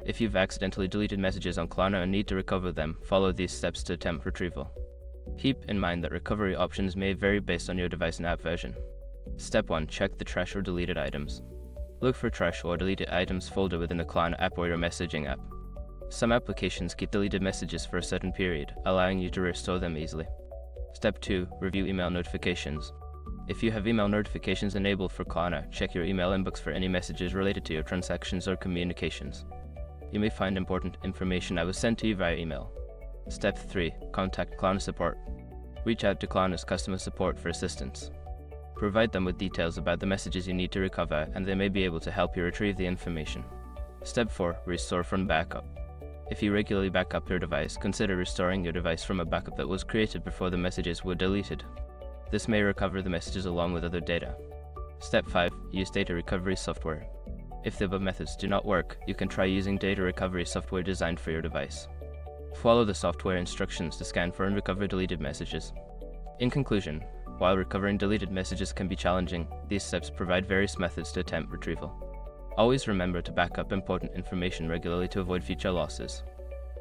If you've accidentally deleted messages on Klarna and need to recover them, follow these steps to attempt retrieval. Keep in mind that recovery options may vary based on your device and app version. Step 1. Check the trash or deleted items. Look for trash or deleted items folder within the Klarna app or your messaging app. Some applications keep deleted messages for a certain period, allowing you to restore them easily. Step 2. Review email notifications. If you have email notifications enabled for Klarna, check your email inbox for any messages related to your transactions or communications. You may find important information that was sent to you via email. Step 3. Contact Klarna support. Reach out to Klarna's customer support for assistance. Provide them with details about the messages you need to recover, and they may be able to help you retrieve the information. Step 4. Restore from backup. If you regularly back up your device, consider restoring your device from a backup that was created before the messages were deleted. This may recover the messages along with other data. Step 5. Use data recovery software. If the above methods do not work, you can try using data recovery software designed for your device. Follow the software instructions to scan for and recover deleted messages. In conclusion, while recovering deleted messages can be challenging, these steps provide various methods to attempt retrieval. Always remember to back up important information regularly to avoid future losses.